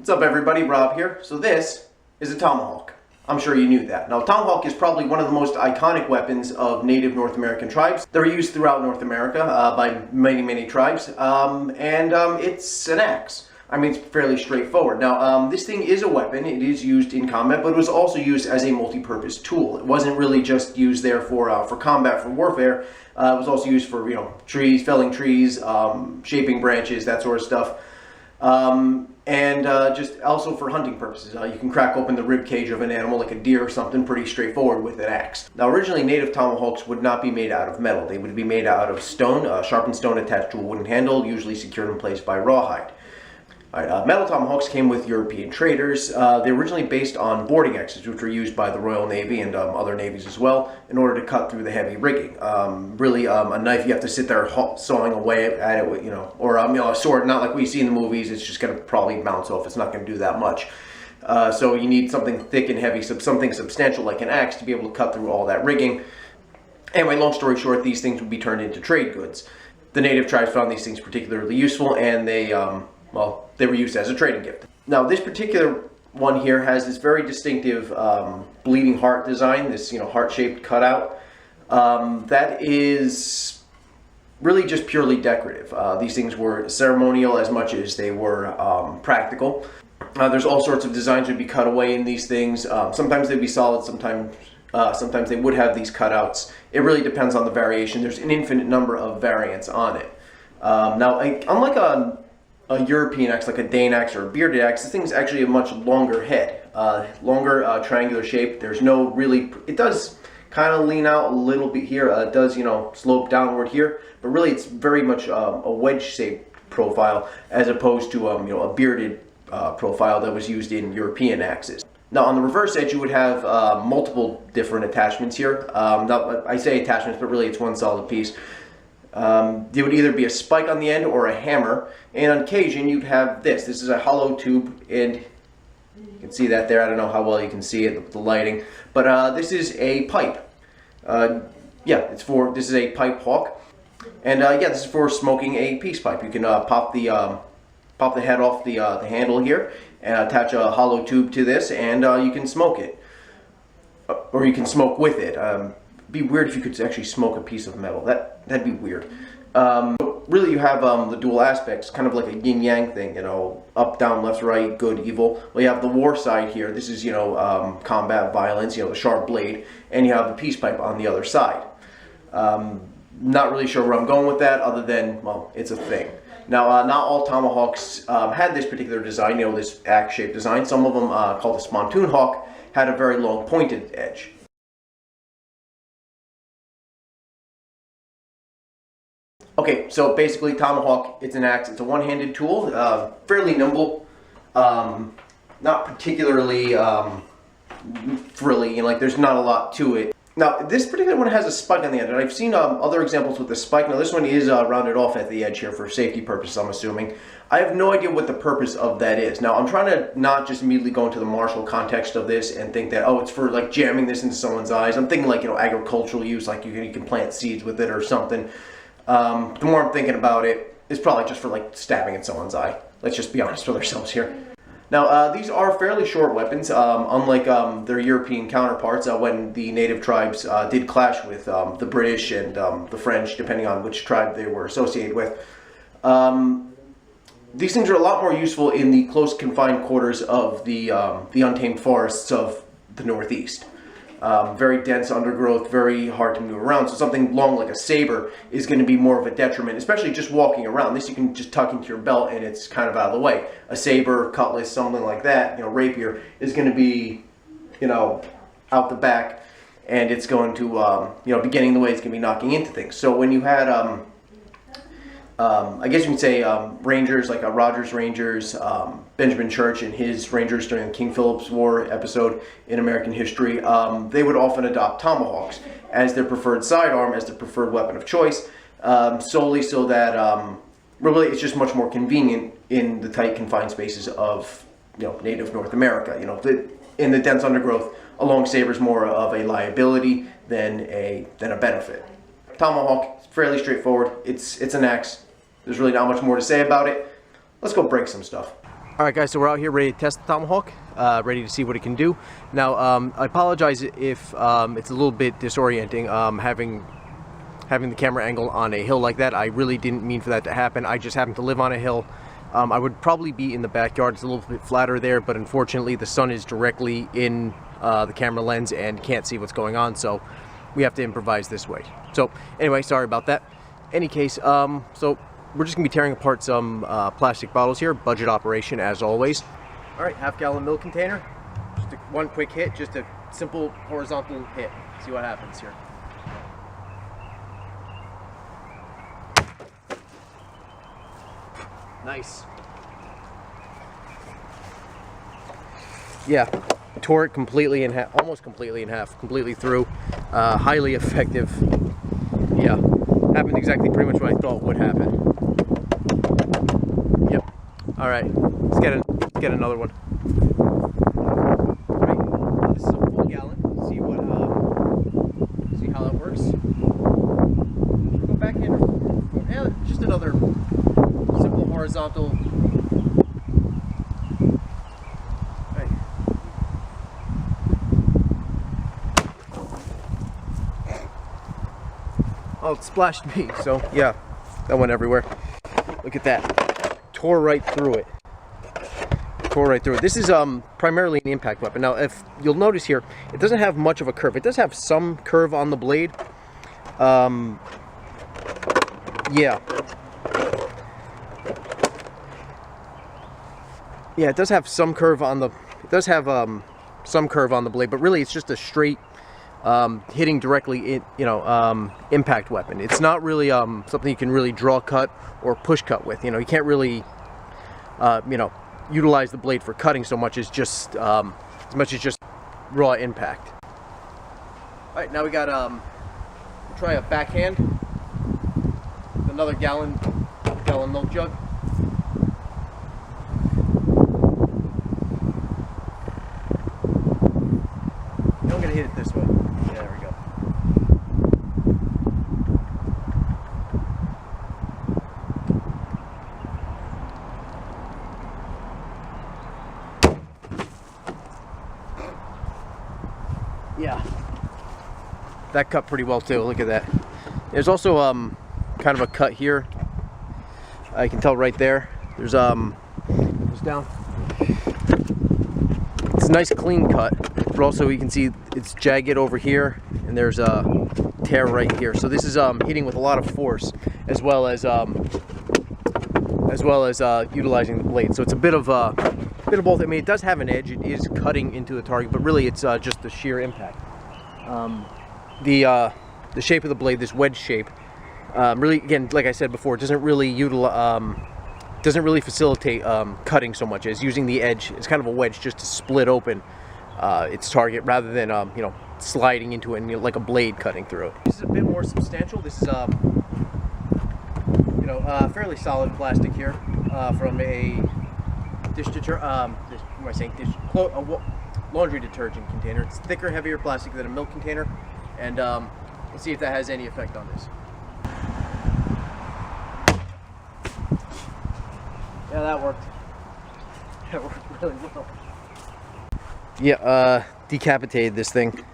What's up everybody, Rob here. So this is a tomahawk. I'm sure you knew that. Now tomahawk is probably one of the most iconic weapons of native North American tribes. They're used throughout North America by many tribes. It's an axe. I mean, it's fairly straightforward. Now this thing is a weapon. It is used in combat, but it was also used as a multi-purpose tool. It wasn't really just used there for combat, for warfare. It was also used for, trees, felling trees, shaping branches, that sort of stuff. Just also for hunting purposes. You can crack open the rib cage of an animal like a deer or something pretty straightforward with an axe. Now originally native tomahawks would not be made out of metal. They would be made out of stone, sharpened stone attached to a wooden handle, usually secured in place by rawhide. Metal tomahawks came with European traders. They're originally based on boarding axes, which were used by the Royal Navy and other navies as well, in order to cut through the heavy rigging. A knife, you have to sit there sawing away at it with, or a sword, not like we see in the movies. It's just going to probably bounce off. It's not going to do that much. So you need something thick and heavy, something substantial like an axe to be able to cut through all that rigging. Anyway, long story short, these things would be turned into trade goods. The native tribes found these things particularly useful, and they were used as a trading gift. Now this particular one here has this very distinctive bleeding heart design, this heart-shaped cutout. That is really just purely decorative. These things were ceremonial as much as they were practical. There's all sorts of designs that would be cut away in these things. Sometimes they'd be solid, sometimes they would have these cutouts. It really depends on the variation. There's an infinite number of variants on it. Unlike a European axe, like a Dane axe or a bearded axe, this thing's actually a much longer head, longer triangular shape. There's no really, it does kind of lean out a little bit here. It does, slope downward here, but really it's very much a wedge-shaped profile as opposed to, a bearded profile that was used in European axes. Now on the reverse edge, you would have multiple different attachments here. I say attachments, but really it's one solid piece. There would either be a spike on the end or a hammer, and on occasion you'd have this. This is a hollow tube, and you can see that there. I don't know how well you can see it with the lighting, but this is a pipe. This is a pipe hawk, and this is for smoking a peace pipe. You can pop the head off the handle here and attach a hollow tube to this, and you can smoke it, or you can smoke with it. Be weird if you could actually smoke a piece of metal. That'd be weird. Really, you have the dual aspects, kind of like a yin-yang thing, up, down, left, right, good, evil. Well, you have the war side here. This is, combat violence, the sharp blade, and you have the peace pipe on the other side. Not really sure where I'm going with that, other than, well, it's a thing. Now, not all tomahawks had this particular design, this axe-shaped design. Some of them, called the spontoon hawk, had a very long pointed edge. Okay, so basically tomahawk, it's an axe. It's a one-handed tool, fairly nimble, not particularly frilly, there's not a lot to it. Now, this particular one has a spike on the end, and I've seen other examples with the spike. Now, this one is rounded off at the edge here for safety purposes, I'm assuming. I have no idea what the purpose of that is. Now, I'm trying to not just immediately go into the martial context of this and think that, oh, it's for, jamming this into someone's eyes. I'm thinking, agricultural use, like you can plant seeds with it or something. The more I'm thinking about it, it's probably just for stabbing at someone's eye. Let's just be honest with ourselves here. Now these are fairly short weapons, unlike their European counterparts when the native tribes did clash with the British and the French, depending on which tribe they were associated with. These things are a lot more useful in the close confined quarters of the untamed forests of the Northeast. Very dense undergrowth, very hard to move around. So something long like a saber is going to be more of a detriment, especially just walking around. This you can just tuck into your belt and it's kind of out of the way. A saber, cutlass, something like that, rapier, is going to be, out the back, and it's going to, be getting in the way. It's going to be knocking into things. So when you had, I guess you can say Rangers, like Rogers Rangers, Benjamin Church and his Rangers during the King Philip's War episode in American history, they would often adopt tomahawks as their preferred sidearm, as their preferred weapon of choice, solely so that really it's just much more convenient in the tight confined spaces of native North America. In the dense undergrowth, a long saber is more of a liability than a benefit. Tomahawk is fairly straightforward. It's an axe. There's really not much more to say about it. Let's go break some stuff. All right, guys, so we're out here ready to test the Tomahawk, ready to see what it can do. Now, I apologize if it's a little bit disorienting having the camera angle on a hill like that. I really didn't mean for that to happen. I just happen to live on a hill. I would probably be in the backyard. It's a little bit flatter there, but unfortunately the sun is directly in the camera lens and can't see what's going on, so we have to improvise this way. So anyway, sorry about that. Any case, so we're just gonna be tearing apart some plastic bottles here. Budget operation as always. All right, half-gallon milk container. Just one quick hit, just a simple horizontal hit. See what happens here. Nice. Yeah, tore it completely in half, almost completely in half, completely through. Highly effective. Yeah, happened exactly pretty much what I thought would happen. Yep. All right, let's get another one. All right, this is a full gallon. See what see how that works. Go backhand or yeah, just another simple horizontal. Right. Oh, it splashed me. So yeah, that went everywhere. Look at that. Tore right through it. Tore right through it. This is primarily an impact weapon. Now, if you'll notice here, it doesn't have much of a curve. It does have some curve on the blade. Yeah. Yeah, it does have some curve on the. It does have some curve on the blade, but really it's just a straight hitting directly in, impact weapon. It's not really something you can really draw cut or push cut with. You can't really utilize the blade for cutting so much as just raw impact. All right, now we got we'll try a backhand. Another gallon milk jug. I'm gonna hit it this way. Yeah, there we go. Yeah, that cut pretty well too. Look at that. There's also kind of a cut here. I can tell right there. There's it goes down. It's a nice clean cut, but also you can see it's jagged over here, and there's a tear right here. So this is hitting with a lot of force, as well as utilizing the blade. So it's a bit of both. I mean, it does have an edge. It is cutting into the target, but really it's just the sheer impact. The shape of the blade, this wedge shape, really, again, like I said before, doesn't really facilitate cutting so much as using the edge. It's kind of a wedge just to split open its target rather than sliding into it and like a blade cutting through it. This is a bit more substantial. This is fairly solid plastic here from a dish detergent. What am I saying? Laundry detergent container. It's thicker, heavier plastic than a milk container, and let's see if that has any effect on this. Yeah, that worked. That worked really well. Yeah, decapitated this thing.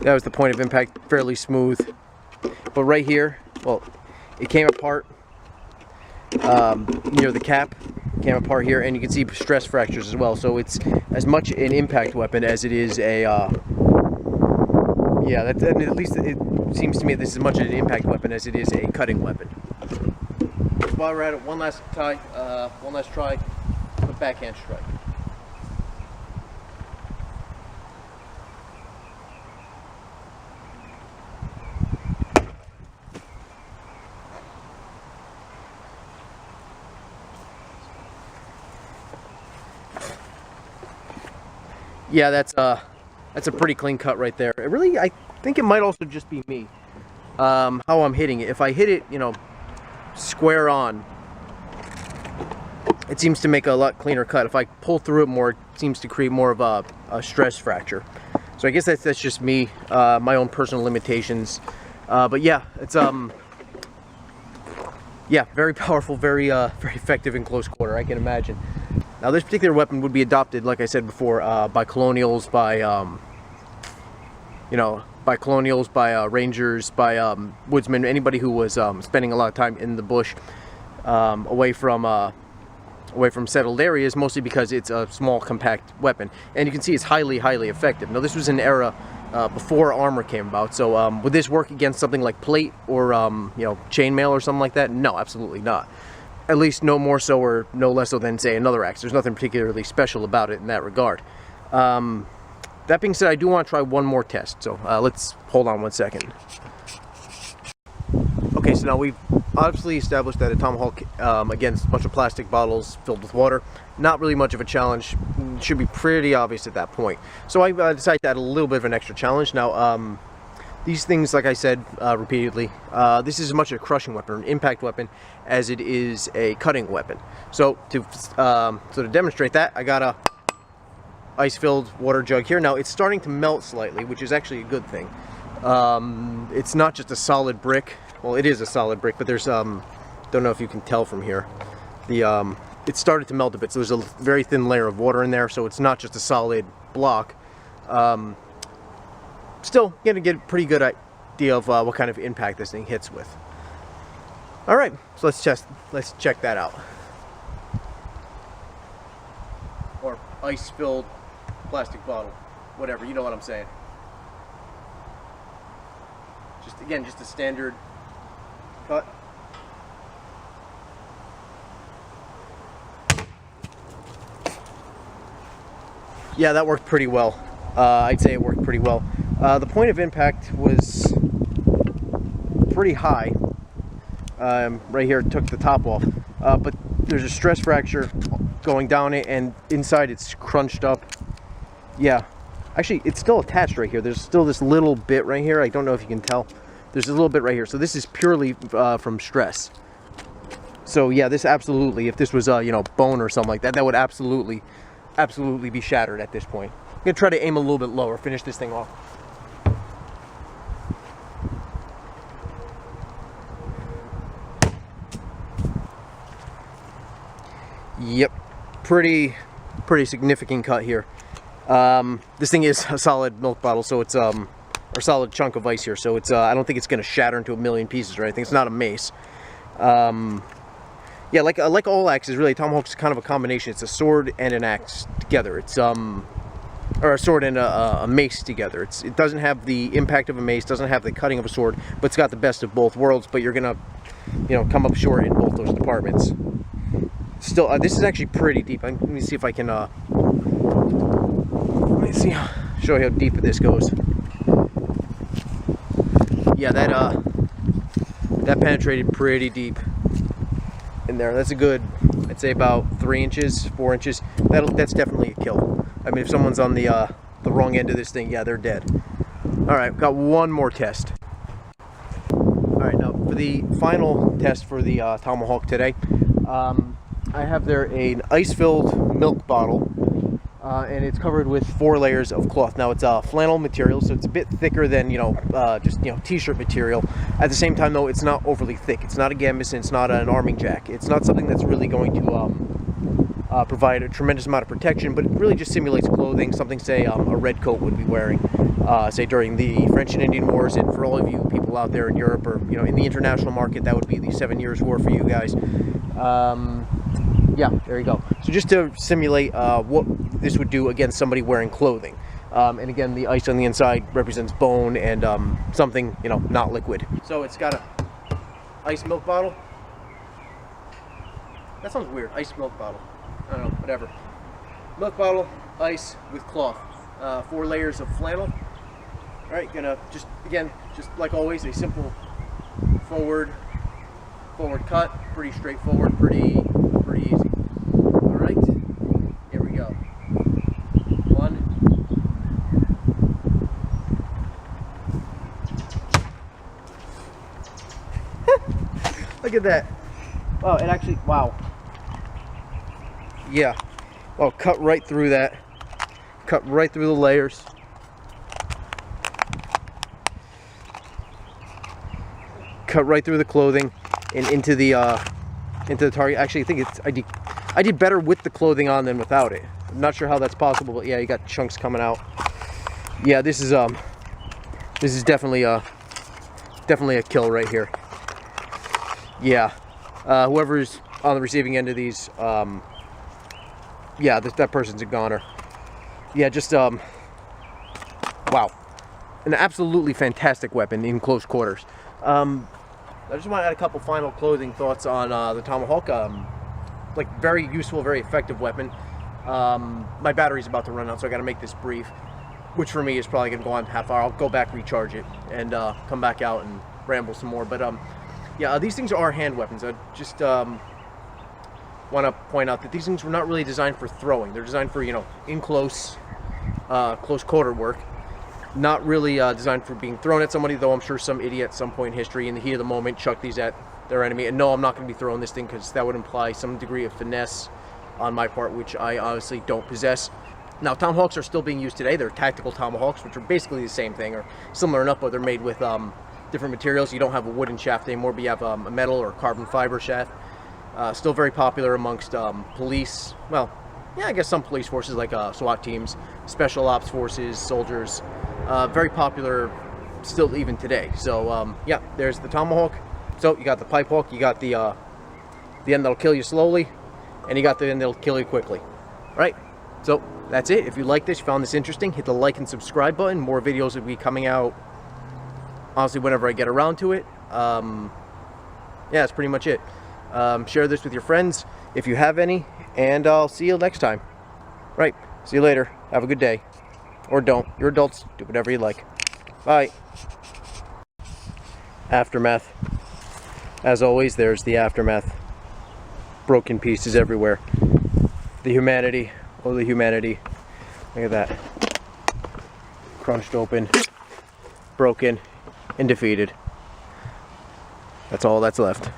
That was the point of impact, fairly smooth. But right here, well, it came apart near the cap. Came apart here, and you can see stress fractures as well. So it's as much an impact weapon as it is a. Yeah, at least it seems to me this is as much an impact weapon as it is a cutting weapon. While we're at it, one last try of a backhand strike. Yeah, that's a pretty clean cut right there. It really, I think it might also just be me, how I'm hitting it. If I hit it, square on, it seems to make a lot cleaner cut. If I pull through it more, it seems to create more of a stress fracture. So I guess that's just me, my own personal limitations. But yeah, it's yeah, very powerful, very effective in close quarter, I can imagine. Now this particular weapon would be adopted, like I said before, by colonials, by by colonials, by rangers, by woodsmen, anybody who was spending a lot of time in the bush, away from settled areas, mostly because it's a small, compact weapon. And you can see it's highly, highly effective. Now this was an era before armor came about, so would this work against something like plate or chainmail or something like that? No, absolutely not. At least no more so or no less so than, say, another axe. There's nothing particularly special about it in that regard. That being said, I do want to try one more test, so let's hold on 1 second. Okay, so now we've obviously established that a tomahawk against a bunch of plastic bottles filled with water, not really much of a challenge. Should be pretty obvious at that point. So I decided to add a little bit of an extra challenge. Now, these things, like I said repeatedly, this is as much a crushing weapon, an impact weapon, as it is a cutting weapon. So to demonstrate that, I got a ice-filled water jug here. Now it's starting to melt slightly, which is actually a good thing. It's not just a solid brick. Well, it is a solid brick, but there's don't know if you can tell from here. It started to melt a bit, so there's a very thin layer of water in there, so it's not just a solid block. Still gonna get a pretty good idea of what kind of impact this thing hits with. All right, so let's check that out. Or ice-filled plastic bottle, whatever, you know what I'm saying. Just a standard cut. Yeah, that worked pretty well. I'd say it worked pretty well. The point of impact was pretty high. Right here, it took the top off. But there's a stress fracture going down it, and inside it's crunched up. Yeah, actually, it's still attached right here. There's still this little bit right here. I don't know if you can tell. There's a little bit right here. So this is purely from stress. So yeah, this absolutely, if this was bone or something like that, that would absolutely be shattered at this point. I'm gonna try to aim a little bit lower, finish this thing off. Yep, pretty significant cut here. This thing is a solid milk bottle, so it's or solid chunk of ice here, so it's I don't think it's gonna shatter into a million pieces or anything. It's not a mace. Yeah, like all axes, really, tomahawk's kind of a combination. It's a sword and an axe together. It's or a sword and a mace together. It doesn't have the impact of a mace, doesn't have the cutting of a sword, but it's got the best of both worlds. But you're gonna, come up short in both those departments. Still, this is actually pretty deep. Let me see if I can. Let me see. Show you how deep this goes. Yeah, that penetrated pretty deep in there. That's a good, I'd say about 3 inches, 4 inches. That's definitely a kill. I mean, if someone's on the wrong end of this thing, yeah, they're dead. All right, got one more test. All right, now for the final test for the tomahawk today, I have there an ice-filled milk bottle, and it's covered with 4 layers of cloth. Now it's flannel material, so it's a bit thicker than just t-shirt material. At the same time, though, it's not overly thick. It's not a gambeson. It's not an arming jack. It's not something that's really going to provide a tremendous amount of protection, but it really just simulates clothing. Something, say, a redcoat would be wearing, say during the French and Indian Wars. And for all of you people out there in Europe or in the international market, that would be the 7 Years' War for you guys. Yeah, there you go. So just to simulate what this would do against somebody wearing clothing. And again, the ice on the inside represents bone and something, not liquid. So it's got a ice milk bottle. That sounds weird, ice milk bottle. I don't know, whatever. Milk bottle, ice with cloth. 4 layers of flannel. All right, gonna just like always, a simple forward cut. Pretty straightforward, pretty easy. All right, here we go. 1. Look at that. Oh, it actually, wow. Yeah. Well, cut right through that. Cut right through the layers. Cut right through the clothing and into the target. Actually, I think I did better with the clothing on than without it. I'm not sure how that's possible, but yeah, you got chunks coming out. Yeah, this is definitely a kill right here. Yeah, whoever's on the receiving end of these, yeah, that person's a goner. Yeah, just wow, an absolutely fantastic weapon in close quarters. I just want to add a couple final closing thoughts on the Tomahawk. Like, very useful, very effective weapon. My battery's about to run out, so I got to make this brief, which for me is probably going to go on half hour. I'll go back, recharge it, and come back out and ramble some more. But yeah, these things are hand weapons. I just want to point out that these things were not really designed for throwing. They're designed for, you know, in close quarter work. Not really designed for being thrown at somebody, though I'm sure some idiot at some point in history, in the heat of the moment, chucked these at their enemy. And no, I'm not going to be throwing this thing, because that would imply some degree of finesse on my part, which I honestly don't possess. Now, Tomahawks are still being used today. They're tactical Tomahawks, which are basically the same thing, or similar enough, but they're made with different materials. You don't have a wooden shaft anymore, but you have a metal or carbon fiber shaft. Still very popular amongst police. Well, yeah, I guess some police forces, like SWAT teams, special ops forces, soldiers. Very popular still even today. So yeah, there's the Tomahawk. So you got the pipe hawk, you got the end that'll kill you slowly, and you got the end that'll kill you quickly. All right, so that's it. If you like this, you found this interesting, hit the like and subscribe button. More videos will be coming out, honestly, whenever I get around to it. Yeah, that's pretty much it. Share this with your friends if you have any, and I'll see you next time. Right, see you later. Have a good day. Or don't. You're adults. Do whatever you like. Bye. Aftermath. As always, there's the aftermath. Broken pieces everywhere. The humanity. Oh, the humanity. Look at that. Crunched open. Broken. And defeated. That's all that's left.